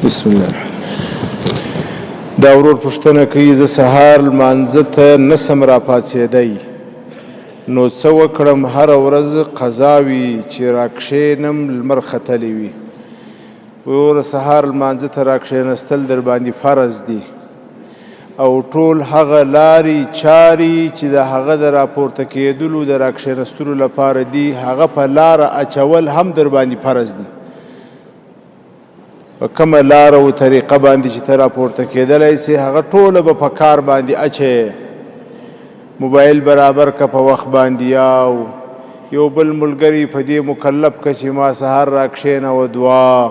بسم الله. دا ورور پوښتنه کوي زه سهار لمانځه ته نسم راپاڅېدی، نو څه وکړم؟ هره ورځ قضا وي چې راکښېنم لمر ختلی وي. وروره سهار لمانځه ته راکښېنستل در باندې فرض دي او ټول هغه لارې چارې چې د هغه د راپورته کېدلو د راکښېنستلو لپاره دي هغه په لاره اچول هم در باندې فرض دي. په کومه لاره او طریقه باندې چې ته راپورته کېدلی سې هغه ټوله به په کار باندې اچې. موبایل برابر که په وخت باندې یو بل ملګري په دې مکلف که چې ما سهار راکښېنوه دعا،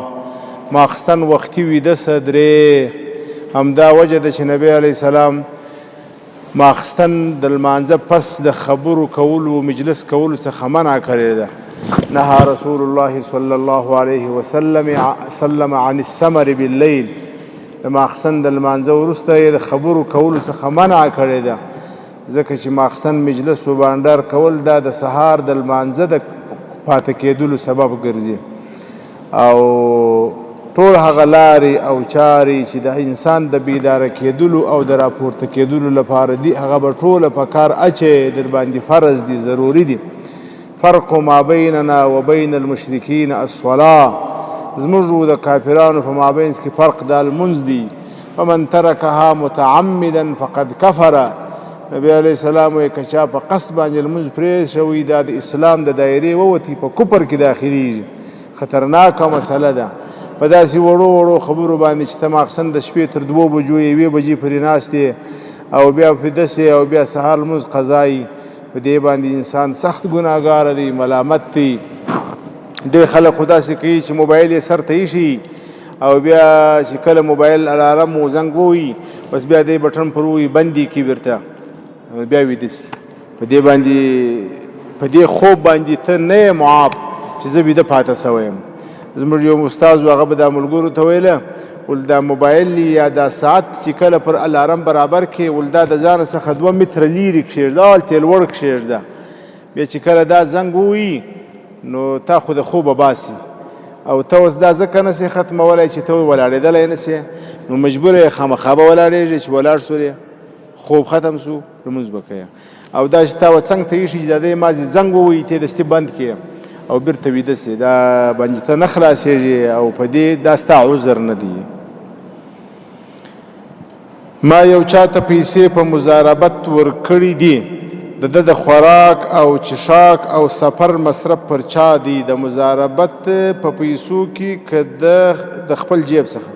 ماخستن وختي ویده سه درې. همدا وجه ده چې نبی علیه السلام ماخستن د لمانځه پس د خبرو کولو و مجلس کولو څخه منع کړې ده. نهى رسول الله صلی الله علیه وسلم عن السمر باللیل. د ماخستن د لمانځه وروسته یې د خبرو کولو څخه منع کړې ده، ځکه چې ماخستن مجلس و بانډار کول دا د سهار د لمانځه د پاتې کېدلو سبب ګرځي. او ټول هغه لارې او چارې چې د انسان د بیداره کېدلو او د راپورته کېدلو لپاره دي هغه به ټوله په کار اچې، در باندې فرض دي، ضروري دي. فرق ما بیننا و بین المشرکین الصلاة. زموږ د کافرانو په مابینځ کې فرق د لمونځ دی. فمن ترکها متعمدا فقد کفر. نبی علیه السلام وایي که چا په قصد باندې لمونځ پرېښوي دا د اسلام د دایرې ووتي، په کفر کې داخلیږي. خطرناکه مسله ده. په داسې وړو خبرو باندې چې ته ماخستن د شپې تر 2 بجو 1 بجې پورې ناست او بیا فیده سې او بیا سهار لمونځ قضا یي، په دې باندې انسان سخت ګناهګاره دی، ملامت دی. ډېر خلک خو داسې کوي چې موبایل یې سر ته ایښي او بیا چې کله موبایل الارم و زنګ ووي بس بیا دی بټن پر ووي بند یې کړي بیرته بیا ویده سي. په دې باندې په دې خوب باندې ته نه یې معاف چې زه ویده پاته سوی یم. زموږ یو استاد و هغه به دا ملګرو ته ویله ول دا موبایل یا دا ساعت چې کله پر الارم برابر کې ول دا د ځانه څخه 2 متره لیرې کښېږده او تیل وړ کښېږده. بیا چې کله دا زنګ ووي نو تا خو د خوبه باسي او ته اوس دا ځکه نه سې ختمولی چې ته ولاړېدلی نه سې، نو مجبوره یې خامخا به ولاړېږې چې ولاړ سولې خوب ختم سو لمونځ به کوې. او دا چې تا و څنګ ته ایښي چې د دې مازې زنګ ووي ته یې دستي بند کړې او بیرته ویده سې، دا باندې ته نه خلاصېږې او په دې دا ستا عذر نه دی. ما یو چاته پیسې په مضاربت ورکړي دي، د ده د خوراک او چښاک او سفر مصرف پر چا دی؟ د مضاربت په پیسو کې که د خپل جیب څخه،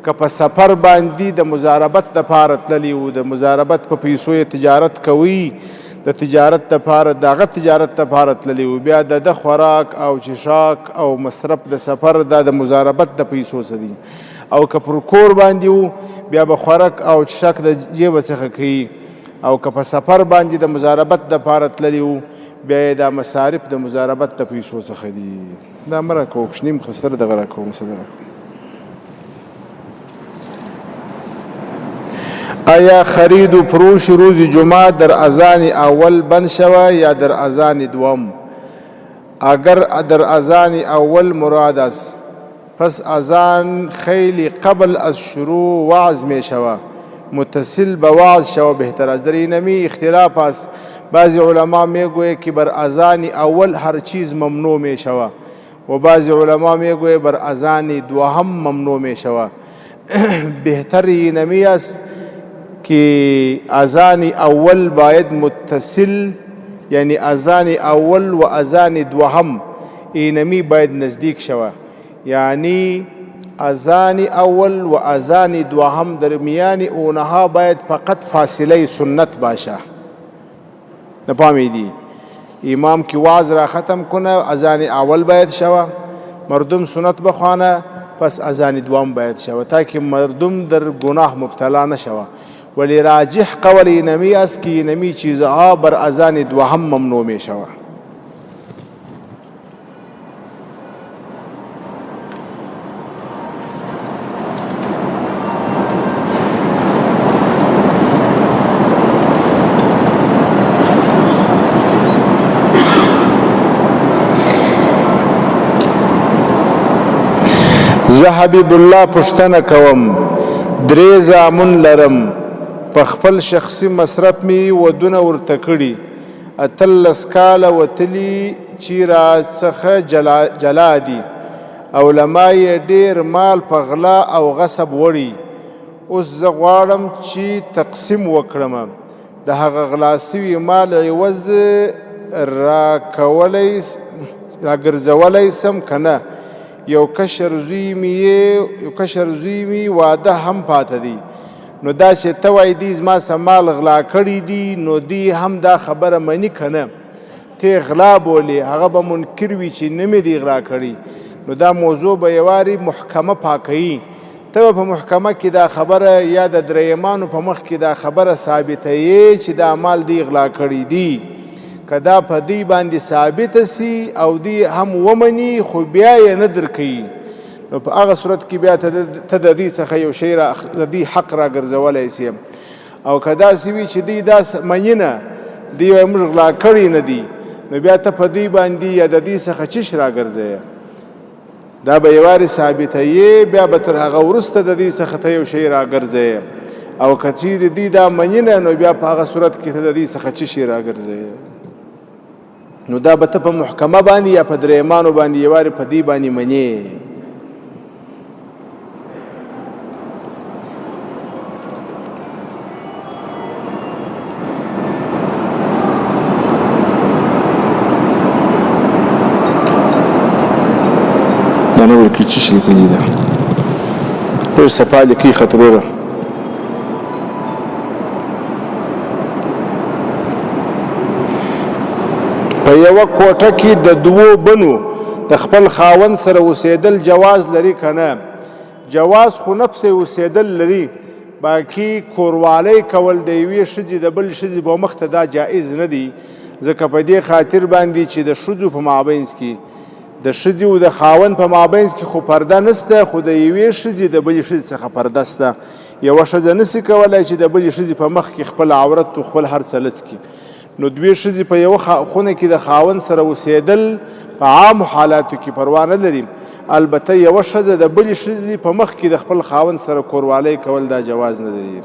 که په سفر باندې د مضاربت دپاره تللی و، د مضاربت په پیسو یې تجارت کوي، د تجارت دپاره د هغه تجارت دپاره تللی و، بیا د خوراک او چښاک او مصرف د سفر دا د مضاربت د پیسو څه دي. او که پر کور باندې و بیا به خوراک او چښاک د جیبه څخه کوي. او که په سفر باندې د مضاربت دپاره تللی و بیا یې دا مصارف د مضاربت د پیسو څخه دي. دا مه راکوه کوشنیم خسره دغه راکوه مسله راکوه. آیا خرید و فروش روز جمعه در اذان اول بند شوه یا در اذان دوم؟ اگر در اذان اول مراد است پس اذان خیلی قبل از شروع وعظ می شوه، متصل به وعظ شوه بهتر است. در اینمی اختلاف است. بعضی علما می گوید که بر اذان اول هر چیز ممنوع می شوه و بعضی علما می گوید بر اذان دوم ممنوع می شوه. بهتر اینمی است که اذان اول باید متصل، یعنی اذان اول و اذان دوهم اینمی باید نزدیک شوه، یعنی اذان اول و اذان دوهم درمیان اونها باید فقط فاصله سنت باشه. نفهمیدی؟ امام کی واعظ را ختم کنه اذان اول باید شوه، مردم سنت بخوانه پس اذان دوم باید شوه تا که مردم در گناه مبتلا نشوه. ولی راجح قول اینمی است که اینمی چیزها بر اذان دوهم ممنوع می شوه. زه حبیب الله پوښتنه کوم 3 زامن لرم په خپل شخصي مصرف می ودونه ورته کړي 18 کاله وتلي چې را څخه جلا دي علما یې ډېر مال په غلا او غصب وړي اوس زه غواړم چې تقسیم وکړم د هغه غلا سوي مال عوض راګرځولی سم که نه یو کشر زوی می واده هم پاته دی نو دا چې ته وایي دی زما څه مال غلا کړي دي نو دی هم دا خبره مني که نه ته غلا بولې هغه به منکر وي چې نه مې دی غلا کړي نو دا موضوع به یوارې محکمه پاکوي ته به په محکمه کې دا خبره یا د درېیمانو په مخ کې دا خبره ثابتوي چې دا مال دی غلا کړي دي که دا په دی باندې ثابته سي او دی هم ومني خو بیا یې نه درکوي نو په هغه صورت کې بیا ته د دې څخه یو شی د دې حق راګرځولی سي او که داسې وي چې دی دا مني نه دی وایي موږ غلا کړي نه دي نو بیا ته په دی باندې یا د دې څخه چش راګرځوې دا به یوارې ثابتوي بیا به تر هغه وروسته د دې څخه ته یو شی راګرځوې او که چیرې دی دا مني نه نو بیا په هغه صورت کې ته د دې څخه څه شی راګرځوې نو دا به ته په محکمه باندې یا په درېیمانو باندې یوارې په دې باندې منې دا نه وایي که څه شي لیکلي ده ډېر صفا لیکي خطروره په یوه کوټه کې د 2 بنو د خپل خاوند سره اوسېدل جواز لري که نه جواز خو نفس اوسېدل لري باقي کوروالی کول د یوې ښځې د بل ښځې په مخ ته دا جایز نه دي ځکه په دې خاطر باندې چې د ښځو په مابینځ کې د ښځې او د خاوند په مابینځ کې خو پرده نشته خو د یوې ښځې د بلې ښځې څخه پرده شته یوه ښځه نشي کولی چې د بلې ښځې په مخ کې خپل عورت او خپل هر څه لڅ کړي نو 2 ښځې په یوه خونه کې د خاوند سره اوسېدل په عامو حالاتو کې پروا نه لري البته یوه ښځه د بلې ښځې په مخ کې د خپل خاوند سره کوروالی کول دا جواز نه لري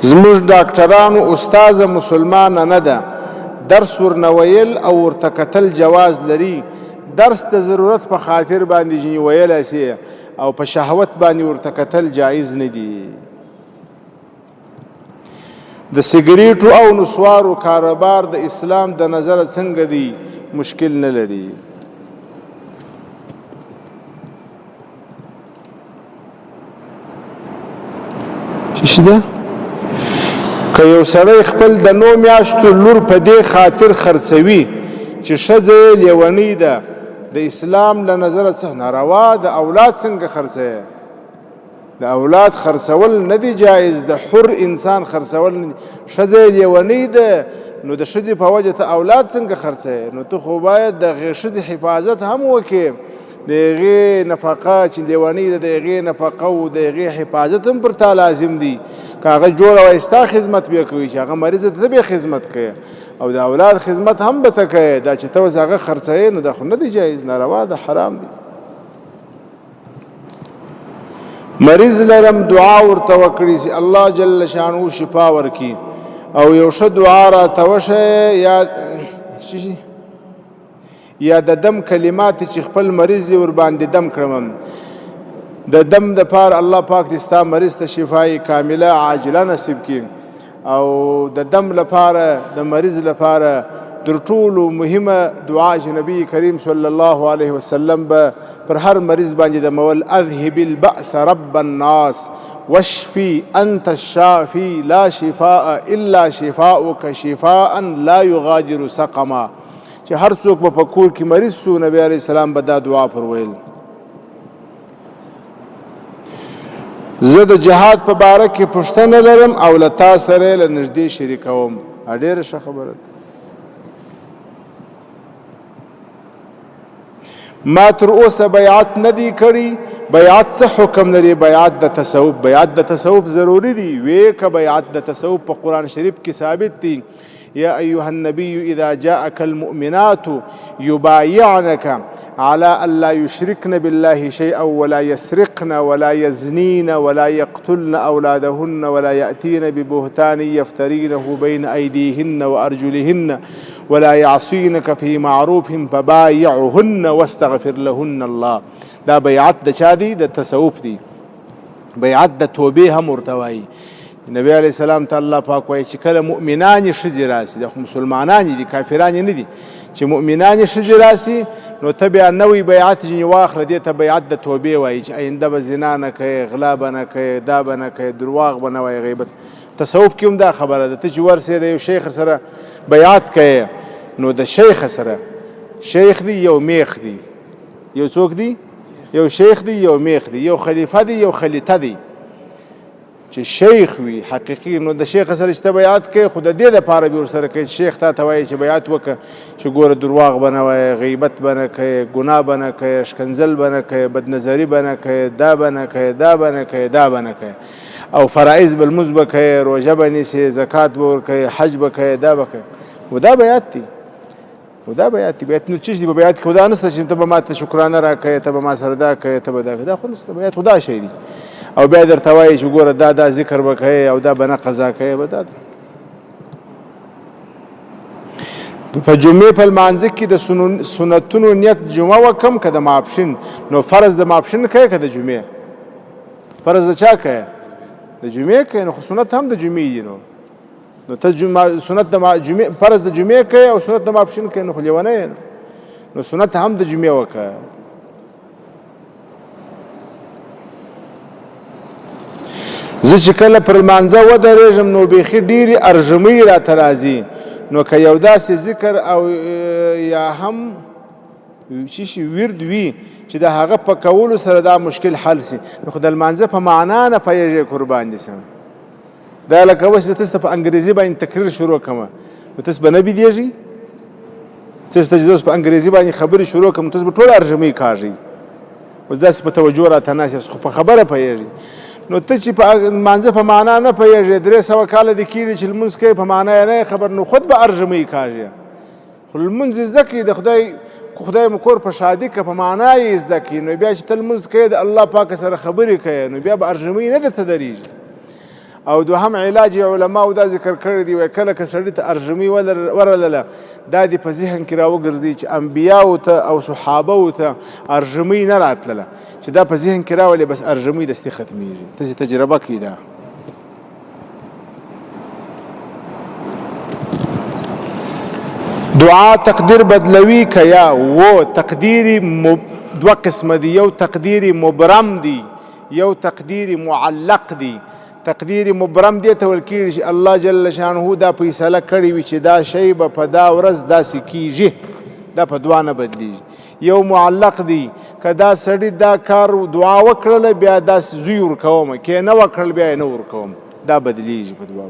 زموږ ډاکټرانو استاذه مسلمانه نه ده درس ورنه ویل او ورته کتل جواز لري درس د ضرورت په خاطر باندې ځینې ویلی سي او په شهوت باندې ورته کتل جایز نه دي د سګریټو او نسوارو کاروبار د اسلام د نظره څنګه دی مشکل نه لري څه ده که یو سړی خپل د 9 میاشتو لور په دې خاطر خرڅوي چې ښځه لیونۍ ده د اسلام له نظره څه ناروا د اولاد څنګه خرڅوي د اولاد خرڅول نه دی جایز د حر انسان خرڅول نه دی ښځه لیونۍ ده نو د ښځې په وجه ته اولاد څنګه خرڅوي نو ته خو باید د هغې ښځې حفاظت هم وکړې د هغې نفقه چې لیونۍ ده د هغې نفقه او د هغې حفاظت هم پر تا لازم دي که هغه جوړه وایي ستا خدمت به کوي چې هغه مریضه ته به خدمت کوي او د اولاد خدمت هم به ته کوي دا چې ته اوس هغه خرڅوې نو دا خو نه دی جایز ناروا ده حرام دی مریض لرم دعا ورته وکړي چې الله جل شانه شفا ورکړي او یو ښه دعا راته وښیه یا د دم کلمات چې خپل مریض یې ورباندې دم کړم د دم دپاره الله پاک دې ستا مریض ته شفای کامله عاجله نصیب کړي او د دم لپاره د مریض لپاره تر ټولو مهمه دعا چې نبی کریم صلی الله علیه وسلم به پر هر مریض باندې د مول اذهب البأس رب الناس واشفي انت الشافي لا شفاء الا شفاؤك شفاء لا يغادر سقما چې هر څوک په کور کې مریض سو نبی علیه السلام به دا دعا پر ویل زه د جهاد په باره کې پوښتنه لرم او له تا سره له نږدې شریکوم ډېره ښه خبره ما تر اوسه بیعت نه دی کړی بیعت څه حکم لري بیعت د تصوف ضروری دی وی که بیعت د تصوف په قرآن شریف کې ثابت دی یا ایها النبي اذا جاءك المؤمنات يبايعنك على أن لا يشركن بالله شيئا ولا يسرقن ولا يزنين ولا يقتلن أولادهن ولا يأتين ببهتان يفترينه بين أيديهن وأرجلهن ولا يعصينك في معروف فبايعهن واستغفر لهن الله. دا بیعت د چا دی؟ د تصوف دی. بیعت د توبې هم ورته وایي. نبی علیه السلام ته الله پاک وایي چې کله مؤمنانې ښځې راسي، د مسلمانانې دي کافرانې نه دي، چې مؤمنانې ښځې راسي نو ته بیا نوی بیعت ځینې واخله، دې ته بیعت د توبې وایي چې آینده به زنا نه کوې، غلا به نه کوې، دا به نه کوې، درواغ به نه وایې، غیبت. تصوف کې هم دا خبره ده، ته چې ورسې د یو شیخ سره بیعت کوې نو د شیخ سره، شیخ دی یو میخ دی، یو څوک دی؟ یو شیخ دی یو میخ دی، یو خلیفه دی یو خلیته دی. چې شیخ وي حقیقي نو د شیخ سره چې ته بیعت کوې خو د دې دپاره به ورسره کوې چې شیخ تا ته وایي چې بیعت وکړه چې ګوره درواغ به نه وایې، غیبت به نه کوې، ګناه به نه کوې، ښکنځل به نه کوې، بدنظري به نه کوې، دا به نه کوې، دا به نه کوې، دا به نه کوې، او فرائض به لمونځ به کوې، روژه به نیسې، زکات به ورکوې، حج به کوې، دا به کوې. و دا بیعت دی، و دا بیعت دی. بیعت نو څه دی؟ په بیعت کې خو دا نشته چې ته به ما ته شکرانه راکوې، ته به ما سره دا کوې، ته به دا کوې، دا خو نشته. بیعت خو دا شی دی. او بیا درته وایي چې ګوره دا ذکر به کوې او دا به نه قضا کوې، به دا په جمعې په لمانځه کې د سنتونو نیت جمعه وکم که د ماپښین، نو فرض د ماپښین کوې که د جمعې؟ فرض د چا کوې؟ د جمعې کوې، نو خو سنت هم د جمعې دي. نو ته سنت د جمعې فرض د جمعې کوې او سنت د ماپښین کوې، نو خو لیونی یې. نو سنت هم د جمعې وکړه. زه چې کله پر لمانځه ودرېږم نو بیخي ډېرې ارژمۍ راته راځي، نو که یو داسې ذکر او یا هم چې شي ورد وي چې د هغه په کولو سره دا مشکل حل سي، نو خو د لمانځه په معنا نه پوهېږې قربان دي سم. دا لکه اوس زه تاسو ته په انګریزي باندې تقریر شروع کړم نو تاسو به نه بېدېږئ؟ تاسو ته چې زه اوس په انګریزي باندې خبرې شروع کړم تاسو به ټوله ارژمۍ کاږئ. اوس داسې په توجه راته ناست یاست خو په خبره پوهېږئ. نو ته چې په لمانځه په معنا نه پوهېږې، 300 کاله دې کېږي چې لمونځ کوې په معنا یې نه خبر، نو خود به ارژمۍ کاږې. خو لمونځ زده کړي د خدای مو کور په شادي که په معنا یې زده کړي، نو بیا چې ته لمونځ کوې د الله پاک سره خبرې کوې، نو بیا به ارژمۍ نه درته درېږي. او دوهم علاج علماو دا ذکر کړی دی، وایي کله که سړي ته ارژمۍ ورلله دا دې په ذهن کې راوګرځي چې انبیاو ته او صحابهو ته ارژمۍ نه راتلله، چې دا په ذهن کې راولې بس ارژمۍ دستي ختمېږي. ته چې تجربه کړي دا. دعا تقدیر بدلوي که یا و تقدیر دوه قسمه دی، یو تقدیر مبرم دی، یو تقدیر معلق دی. تقدیر مبرم دی ته ویل کېږي چې الله جل شانه دا فیصله کړې وي چې دا شی به په دا ورځ داسې کېږي، دا په دعا نه بدلېږي. یو معلق دی که دا سړي دا کار دعا وکړله بیا داسې زوی ورکوم، که یې نه وکړل بیا یې نه ورکوم، دا بدلېږي په دعا.